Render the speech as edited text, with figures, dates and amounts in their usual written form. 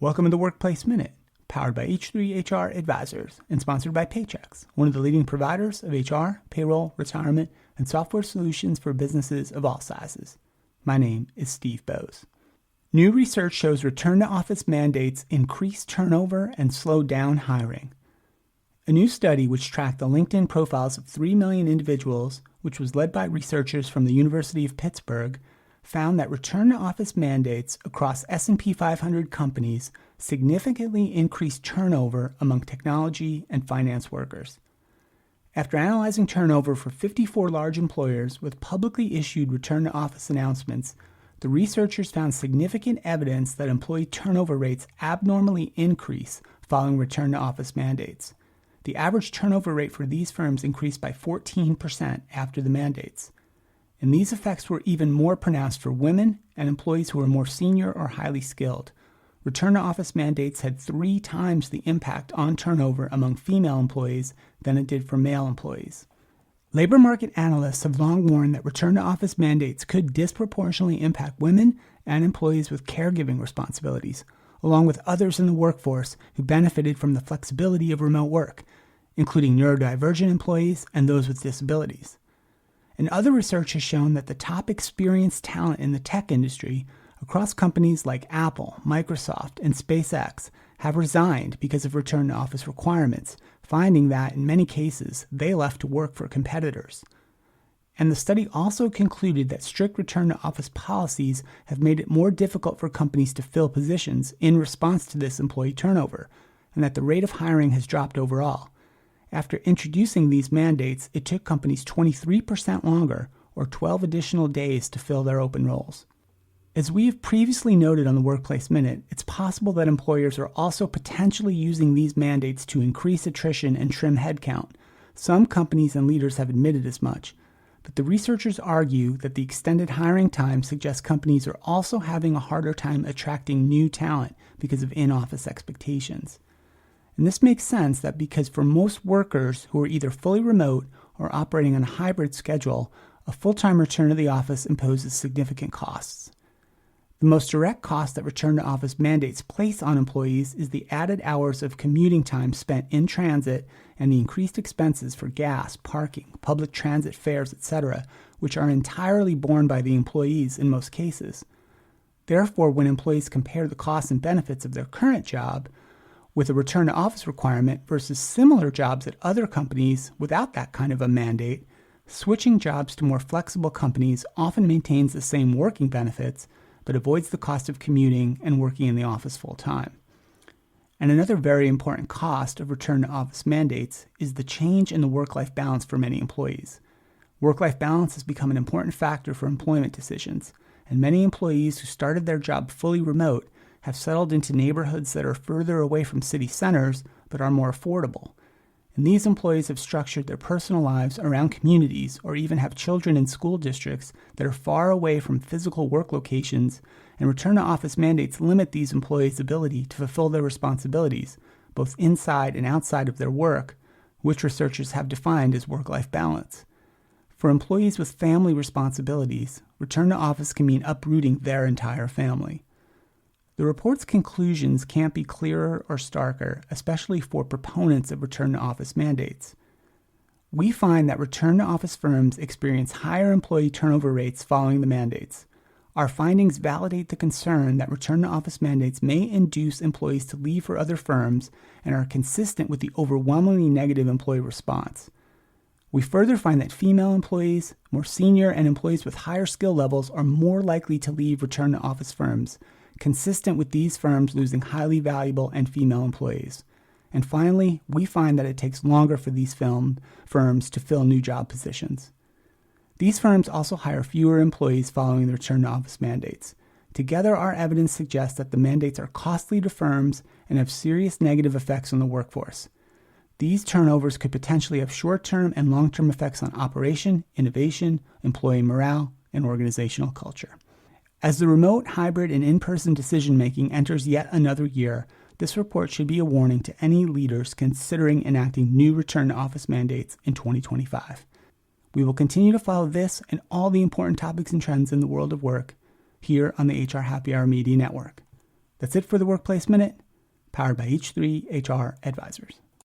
Welcome to the Workplace Minute, powered by H3HR Advisors and sponsored by Paychex, one of the leading providers of HR, payroll, retirement, and software solutions for businesses of all sizes. My name is Steve Boese. New research shows return-to-office mandates increase turnover and slow down hiring. A new study which tracked the LinkedIn profiles of 3 million individuals, which was led by researchers from the University of Pittsburgh, found that return-to-office mandates across S&P 500 companies significantly increased turnover among technology and finance workers. After analyzing turnover for 54 large employers with publicly issued return-to-office announcements, the researchers found significant evidence that employee turnover rates abnormally increase following return-to-office mandates. The average turnover rate for these firms increased by 14% after the mandates. And these effects were even more pronounced for women and employees who were more senior or highly skilled. Return-to-office mandates had 3 times the impact on turnover among female employees than it did for male employees. Labor market analysts have long warned that return-to-office mandates could disproportionately impact women and employees with caregiving responsibilities, along with others in the workforce who benefited from the flexibility of remote work, including neurodivergent employees and those with disabilities. And other research has shown that the top experienced talent in the tech industry across companies like Apple, Microsoft, and SpaceX have resigned because of return-to-office requirements, finding that, in many cases, they left to work for competitors. And the study also concluded that strict return-to-office policies have made it more difficult for companies to fill positions in response to this employee turnover, and that the rate of hiring has dropped overall. After introducing these mandates, it took companies 23% longer, or 12 additional days, to fill their open roles. As we have previously noted on the Workplace Minute, it's possible that employers are also potentially using these mandates to increase attrition and trim headcount. Some companies and leaders have admitted as much, but the researchers argue that the extended hiring time suggests companies are also having a harder time attracting new talent because of in-office expectations. And this makes sense that because for most workers who are either fully remote or operating on a hybrid schedule, a full-time return to the office imposes significant costs. The most direct cost that return-to-office mandates place on employees is the added hours of commuting time spent in transit and the increased expenses for gas, parking, public transit fares, etc., which are entirely borne by the employees in most cases. Therefore, when employees compare the costs and benefits of their current job with a return-to-office requirement versus similar jobs at other companies without that kind of a mandate, switching jobs to more flexible companies often maintains the same working benefits, but avoids the cost of commuting and working in the office full-time. And another very important cost of return-to-office mandates is the change in the work-life balance for many employees. Work-life balance has become an important factor for employment decisions, and many employees who started their job fully remote have settled into neighborhoods that are further away from city centers but are more affordable. And these employees have structured their personal lives around communities or even have children in school districts that are far away from physical work locations, and return-to-office mandates limit these employees' ability to fulfill their responsibilities, both inside and outside of their work, which researchers have defined as work-life balance. For employees with family responsibilities, return-to-office can mean uprooting their entire family. The report's conclusions can't be clearer or starker, especially for proponents of return-to-office mandates. We find that return-to-office firms experience higher employee turnover rates following the mandates. Our findings validate the concern that return-to-office mandates may induce employees to leave for other firms and are consistent with the overwhelmingly negative employee response. We further find that female employees, more senior, and employees with higher skill levels are more likely to leave return-to-office firms, consistent with these firms losing highly valuable and female employees. And finally, we find that it takes longer for these firms to fill new job positions. These firms also hire fewer employees following the return-to-office mandates. Together, our evidence suggests that the mandates are costly to firms and have serious negative effects on the workforce. These turnovers could potentially have short-term and long-term effects on operation, innovation, employee morale, and organizational culture. As the remote, hybrid, and in-person decision-making enters yet another year, this report should be a warning to any leaders considering enacting new return-to-office mandates in 2025. We will continue to follow this and all the important topics and trends in the world of work here on the HR Happy Hour Media Network. That's it for the Workplace Minute, powered by H3 HR Advisors.